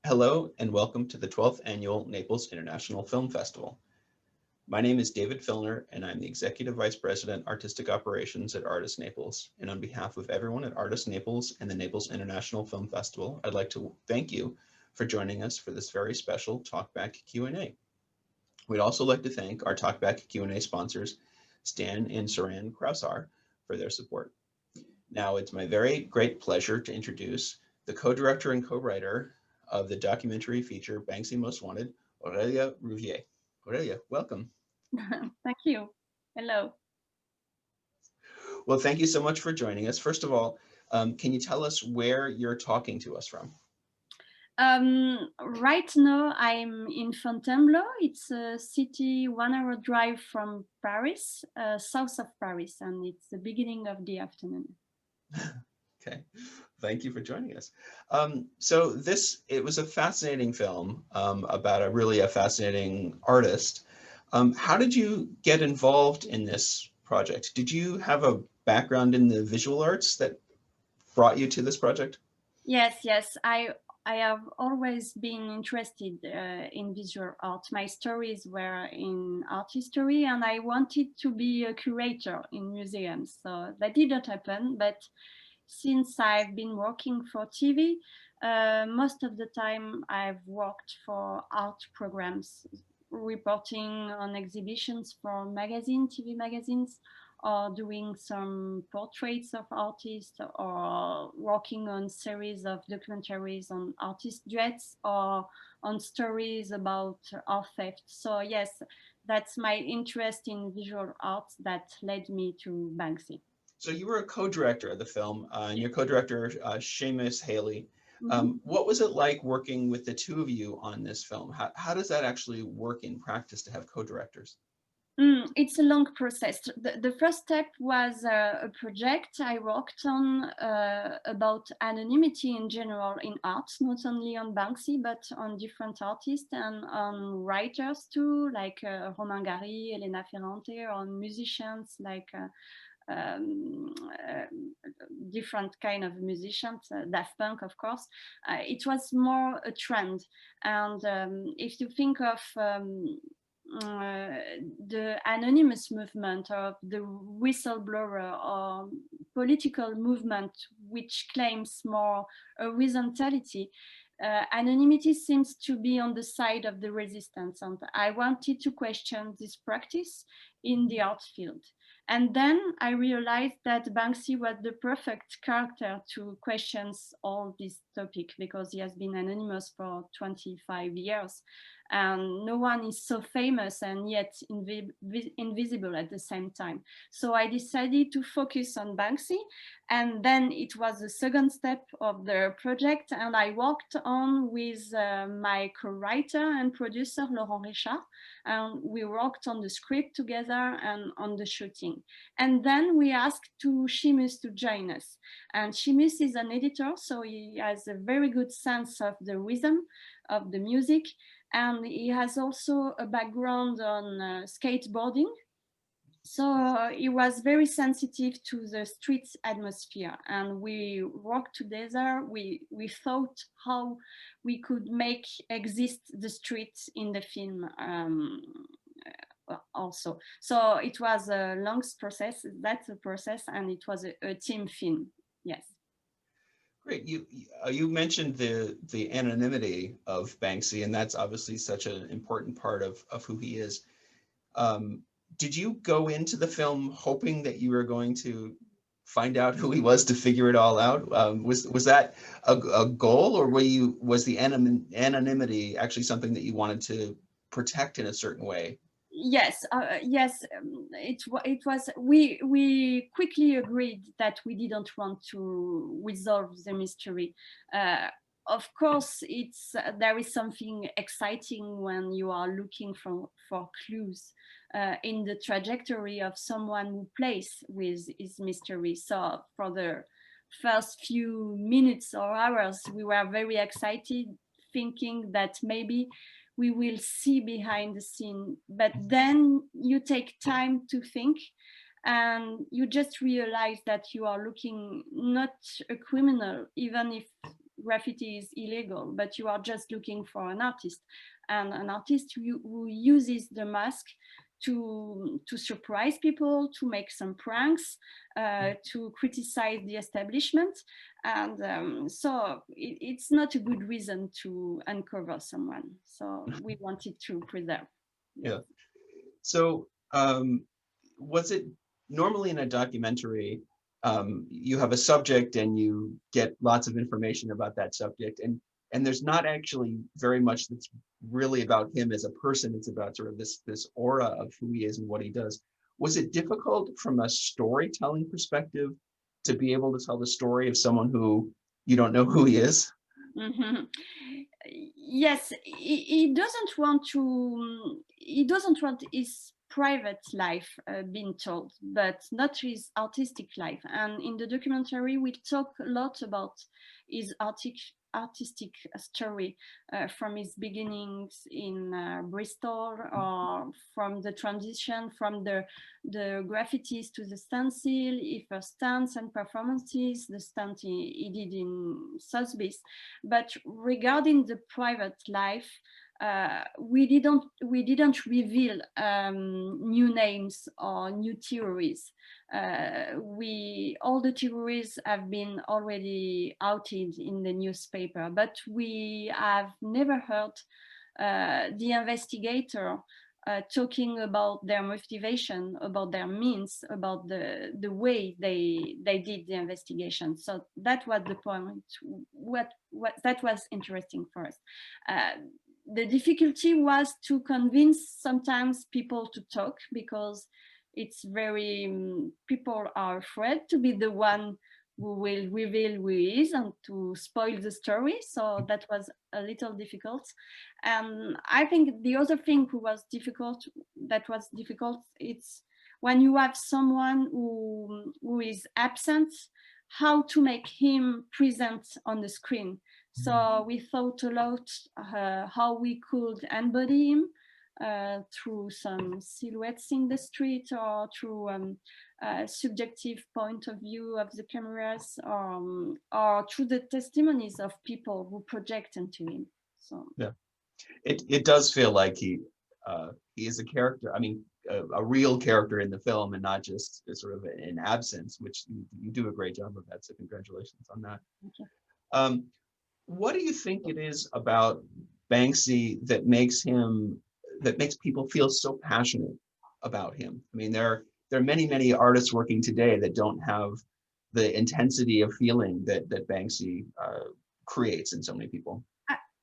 Hello and welcome to the 12th Annual Naples International Film Festival. My name is David Filner and I'm the Executive Vice President, Artistic Operations at Artis Naples. And on behalf of everyone at Artis Naples and the Naples International Film Festival, I'd like to thank you for joining us for this very special TalkBack Q&A. We'd also like to thank our TalkBack Q&A sponsors, Stan and Saran Krausar, for their support. Now it's my very great pleasure to introduce the co-director and co-writer of the documentary feature Banksy Most Wanted, Aurélia Rouvier. Aurélia, welcome. Thank you. Hello. Well, thank you so much for joining us. First of all, can you tell us where you're talking to us from? Right now I'm in Fontainebleau. It's a city 1 hour drive from Paris, south of Paris, and it's the beginning of the afternoon. Okay, thank you for joining us. So it was a fascinating film about a fascinating artist. How did you get involved in this project? Did you have a background in the visual arts that brought you to this project? Yes. I have always been interested in visual art. My stories were in art history, and I wanted to be a curator in museums. So that didn't happen, but since I've been working for TV, most of the time I've worked for art programs, reporting on exhibitions for TV magazines, or doing some portraits of artists, or working on series of documentaries on artist duets, or on stories about art theft. So yes, that's my interest in visual art that led me to Banksy. So you were a co-director of the film, and your co-director, Seamus Haley. Mhm. What was it like working with the two of you on this film? How does that actually work in practice to have co-directors? It's a long process. The first step was a project I worked on about anonymity in general in art, not only on Banksy, but on different artists and on writers too, like Romain Gary, Elena Ferrante, on musicians like um, uh, different kind of musicians, Daft Punk, of course. It was more a trend. And if you think of the anonymous movement or the whistleblower or political movement which claims more horizontality, anonymity seems to be on the side of the resistance, and I wanted to question this practice in the art field. And then I realized that Banksy was the perfect character to question all this topic, because he has been anonymous for 25 years. And no one is so famous and yet invisible at the same time. So I decided to focus on Banksy, and then it was the second step of the project, and I worked on with my co-writer and producer Laurent Richard, and we worked on the script together and on the shooting. And then we asked to Seamus to join us, and Seamus is an editor, so he has a very good sense of the rhythm of the music, and he has also a background on skateboarding. So he was very sensitive to the street atmosphere, and we worked together. We thought how we could make exist the streets in the film also. So it was a long process. That's a process, and it was a team film. Yes. Great. You mentioned the anonymity of Banksy, and that's obviously such an important part of who he is. Did you go into the film hoping that you were going to find out who he was to figure it all out? Was that a goal, or was the anonymity actually something that you wanted to protect in a certain way? Yes, it was. We quickly agreed that we didn't want to resolve the mystery. Of course, there is something exciting when you are looking for clues in the trajectory of someone who plays with his mystery. So for the first few minutes or hours, we were very excited, thinking that maybe we will see behind the scene. But then you take time to think, and you just realize that you are looking not a criminal, even if graffiti is illegal, but you are just looking for an artist, and an artist who uses the mask to surprise people, to make some pranks, to criticize the establishment. And so it's not a good reason to uncover someone. So we wanted to preserve. Yeah. So was it normally in a documentary, you have a subject and you get lots of information about that subject, and there's not actually very much that's really about him as a person. It's about sort of this aura of who he is and what he does. Was it difficult from a storytelling perspective to be able to tell the story of someone who you don't know who he is? Mm-hmm. Yes, he doesn't want his private life being told, but not his artistic life. And in the documentary, we talk a lot about his artistic story, from his beginnings in Bristol, or from the transition from the graffitis to the stencil, he first stunts and performances, the stunt he did in Sotheby's. But regarding the private life, we didn't reveal new names or new theories. All the theories have been already outed in the newspaper, but we have never heard the investigator talking about their motivation, about their means, about the way they did the investigation. So that was the point. What that was interesting for us. The difficulty was to convince sometimes people to talk, because it's very people are afraid to be the one who will reveal who he is and to spoil the story. So that was a little difficult. And I think the other thing that was difficult, it's when you have someone who is absent, how to make him present on the screen. So we thought a lot how we could embody him through some silhouettes in the street, or through a subjective point of view of the cameras, or through the testimonies of people who project into him. So yeah, it does feel like he is a character. I mean, a real character in the film, and not just sort of an absence, which you do a great job of that. So congratulations on that. thank you. What do you think it is about Banksy that makes people feel so passionate about him? I mean, there are many artists working today that don't have the intensity of feeling that Banksy creates in so many people.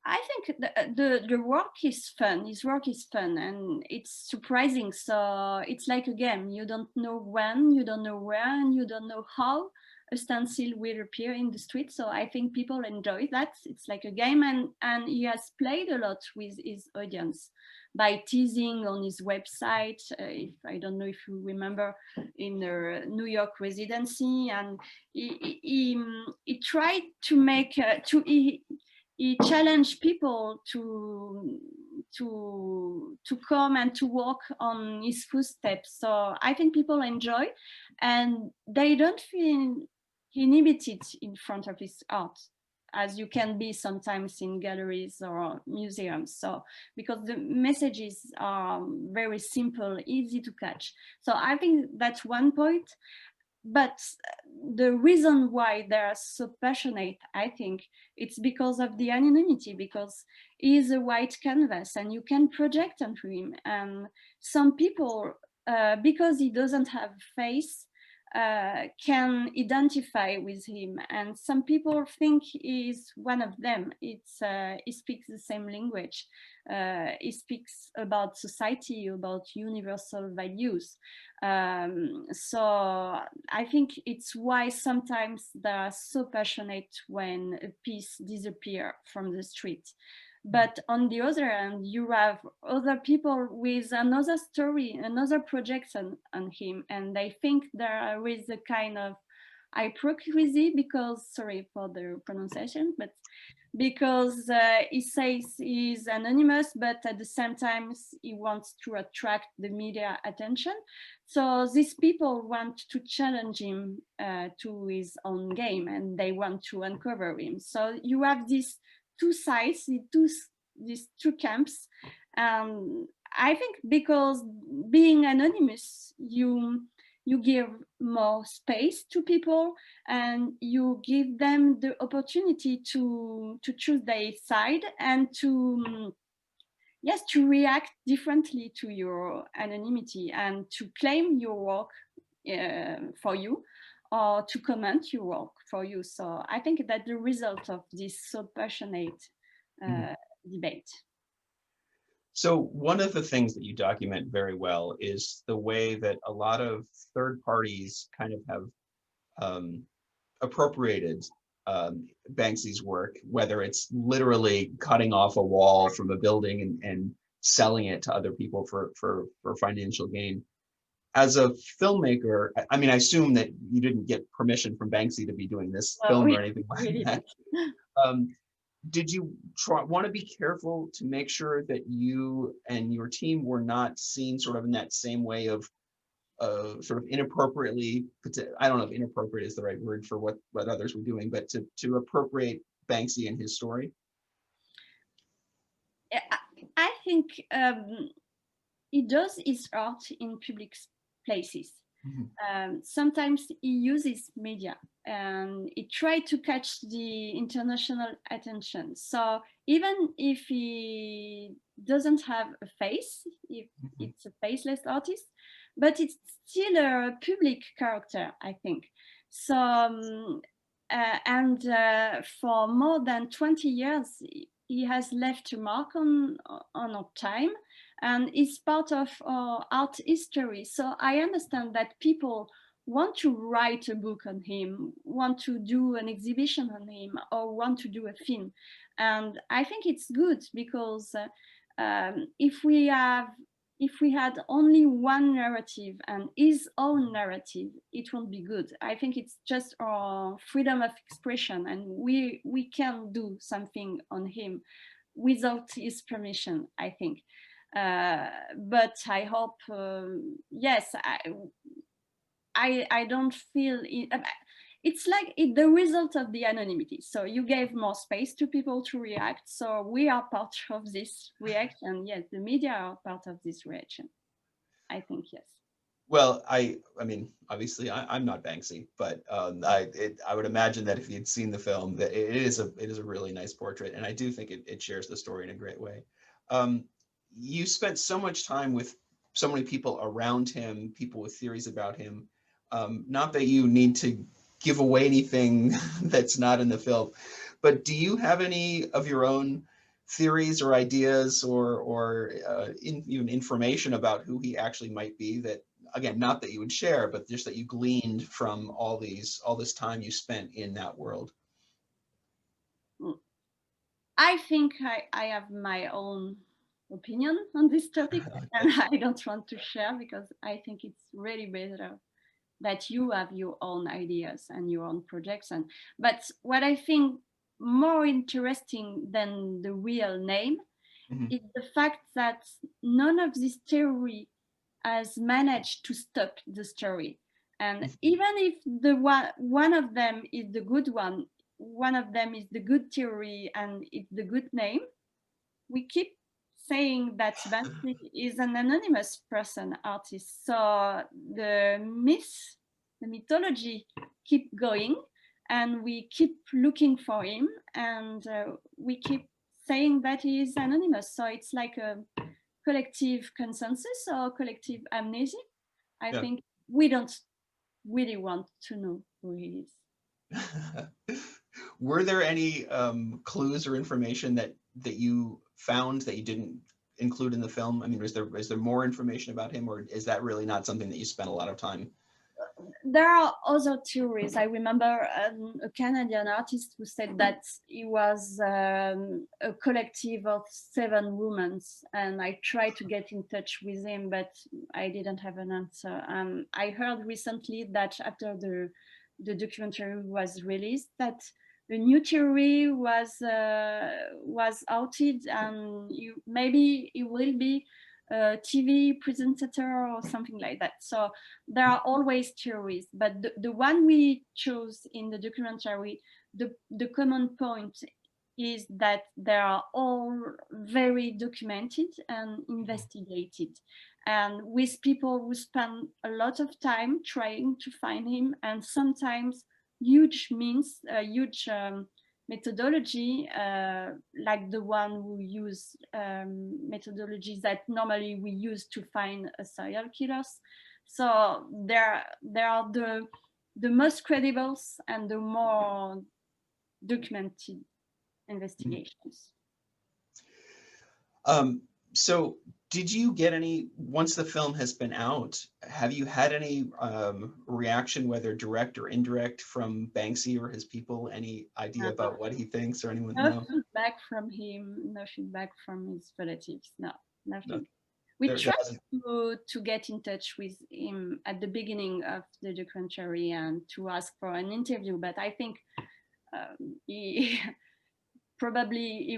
I think the work is fun. His work is fun, and it's surprising. So it's like a game. You don't know when, you don't know where, and you don't know how a stencil will appear in the street. So I think people enjoy that. It's like a game, and he has played a lot with his audience by teasing on his website. If I don't know if you remember, in the New York residency, and he tried to make he challenged people to come and to walk on his footsteps. So I think people enjoy, and they don't feel inhibited in front of his art, as you can be sometimes in galleries or museums. So because the messages are very simple, easy to catch. So I think that's one point. But the reason why they are so passionate, I think, it's because of the anonymity, because he is a white canvas and you can project onto him. And some people, because he doesn't have a face, can identify with him, and some people think he's one of them. He speaks the same language. He speaks about society, about universal values. So I think it's why sometimes they are so passionate when a piece disappears from the street. But on the other hand, you have other people with another story, another projection on him, and they think there is a kind of hypocrisy, because, sorry for the pronunciation, but because he says he's anonymous, but at the same time he wants to attract the media attention. So these people want to challenge him to his own game, and they want to uncover him. So you have these two sides, these two camps. I think because being anonymous, you give more space to people, and you give them the opportunity to choose their side, and to yes, to react differently to your anonymity, and to claim your work for you, or to comment your work for you. So I think that the result of this so passionate debate. So one of the things that you document very well is the way that a lot of third parties kind of have appropriated Banksy's work, whether it's literally cutting off a wall from a building and selling it to other people for financial gain. As a filmmaker, I mean, I assume that you didn't get permission from Banksy to be doing this film or anything like that. Did you want to be careful to make sure that you and your team were not seen sort of in that same way of sort of inappropriately, I don't know if inappropriate is the right word for what others were doing, but to appropriate Banksy and his story? I think he does his art in public places. Sometimes he uses media, and he tries to catch the international attention. So even if he doesn't have a face, if it's a faceless artist, but it's still a public character, I think. So, for more than 20 years, he has left a mark on our time, and is part of our art history. So I understand that people want to write a book on him, want to do an exhibition on him, or want to do a film. And I think it's good, because if we had only one narrative and his own narrative, it won't be good. I think it's just our freedom of expression, and we can do something on him without his permission, I think. But I hope, yes, I don't feel it. It's like the result of the anonymity. So you gave more space to people to react. So we are part of this reaction. Yes, the media are part of this reaction. I think, yes. Well, I mean, obviously, I'm not Banksy, but I would imagine that if you'd seen the film, that it is a really nice portrait, and I do think it shares the story in a great way. You spent so much time with so many people around him, people with theories about him. Not that you need to give away anything that's not in the film, but do you have any of your own theories or ideas or even information about who he actually might be, that, again, not that you would share, but just that you gleaned from all this time you spent in that world? I think I have my own opinion on this topic, and I don't want to share, because I think it's really better that you have your own ideas and your own projects. But what I think more interesting than the real name is the fact that none of this theory has managed to stop the story. And even if one of them is the good one of them is the good theory and it's the good name, we keep saying that Banksy is an anonymous person, artist. So the mythology keep going, and we keep looking for him, and we keep saying that he is anonymous. So it's like a collective consensus or collective amnesia. I think we don't really want to know who he is. Were there any clues or information that you found that you didn't include in the film? I mean, is there more information about him, or is that really not something that you spent a lot of time? There are other theories. I remember a Canadian artist who said that he was a collective of 7 women, and I tried to get in touch with him, but I didn't have an answer. I heard recently that after the documentary was released, that a new theory was outed, and maybe it will be a TV presenter or something like that. So there are always theories, but the one we chose in the documentary, the common point is that they are all very documented and investigated, and with people who spend a lot of time trying to find him, and sometimes huge methodology, like the one who use methodologies that normally we use to find serial killers. So there are the most credible and the more documented investigations. So did you get any, once the film has been out, have you had any reaction, whether direct or indirect, from Banksy or his people? Any idea about what he thinks, or anyone? No feedback from him, no feedback from his relatives, no, nothing. No. We tried to get in touch with him at the beginning of the documentary and to ask for an interview, but I think he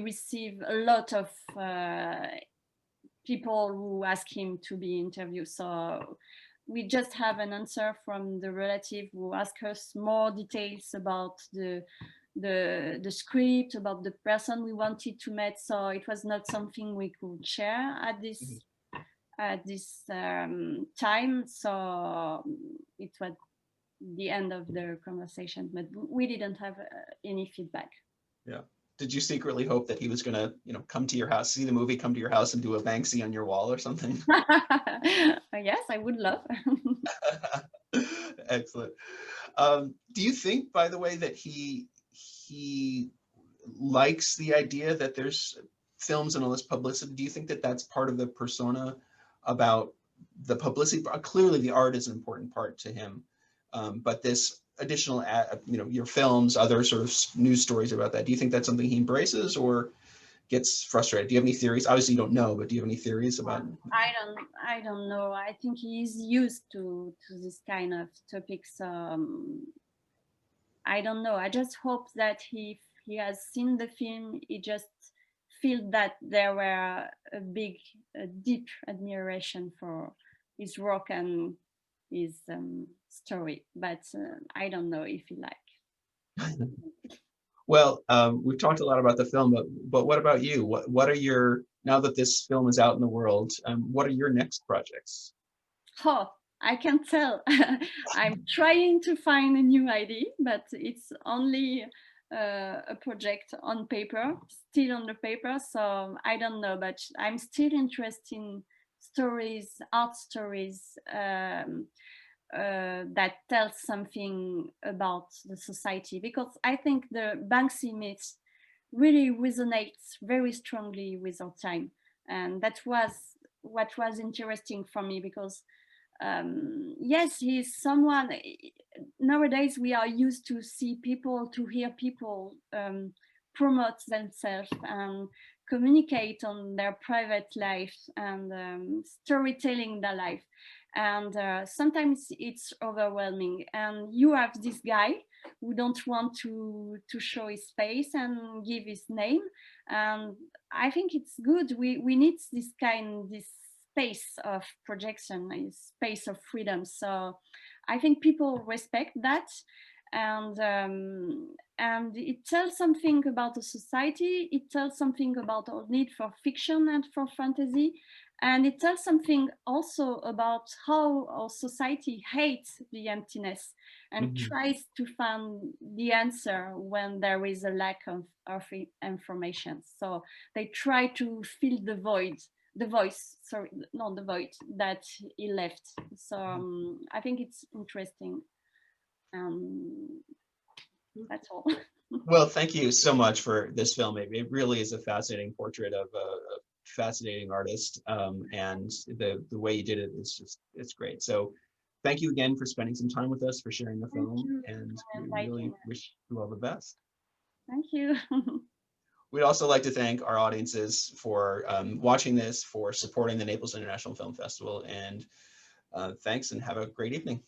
received a lot of people who ask him to be interviewed. So we just have an answer from the relative who asked us more details about the script, about the person we wanted to meet. So it was not something we could share at this time. So it was the end of the conversation, but we didn't have any feedback. Yeah. Did you secretly hope that he was going to, come to your house, see the movie, come to your house and do a Banksy on your wall or something? Yes, I would love. Excellent. Do you think, by the way, that he likes the idea that there's films and all this publicity? Do you think that that's part of the persona about the publicity? Clearly, the art is an important part to him, but this additional, your films, other sort of news stories about that, do you think that's something he embraces or gets frustrated? Do you have any theories? Obviously you don't know, but do you have any theories about? I don't know. I think he's used to this kind of topics. I don't know. I just hope that he has seen the film, he just feel that there were a deep admiration for his work and his story, but I don't know if he like. Well, we've talked a lot about the film, but what about you? What are your, now that this film is out in the world, what are your next projects? Oh, I can't tell. I'm trying to find a new idea, but it's only a project on paper, still on the paper. So I don't know, but I'm still interested in stories, art stories, that tells something about the society, because I think the Banksy myth really resonates very strongly with our time, and that was what was interesting for me, because yes, he's someone, nowadays we are used to see people, to hear people promote themselves and communicate on their private life and storytelling their life, and sometimes it's overwhelming, and you have this guy who don't want to show his face and give his name, and I think it's good. We need this space of projection, a space of freedom. So I think people respect that, and it tells something about the society. It tells something about our need for fiction and for fantasy, and it tells something also about how our society hates the emptiness and tries to find the answer when there is a lack of information. So they try to fill the void that he left. So I think it's interesting. That's all. Well, thank you so much for this film. It really is a fascinating portrait of a fascinating artist, and the way you did it is it's great. So thank you again for spending some time with us, for sharing the film, and we really wish you all the best. Thank you. We'd also like to thank our audiences for watching this, for supporting the Naples International Film Festival, and thanks and have a great evening.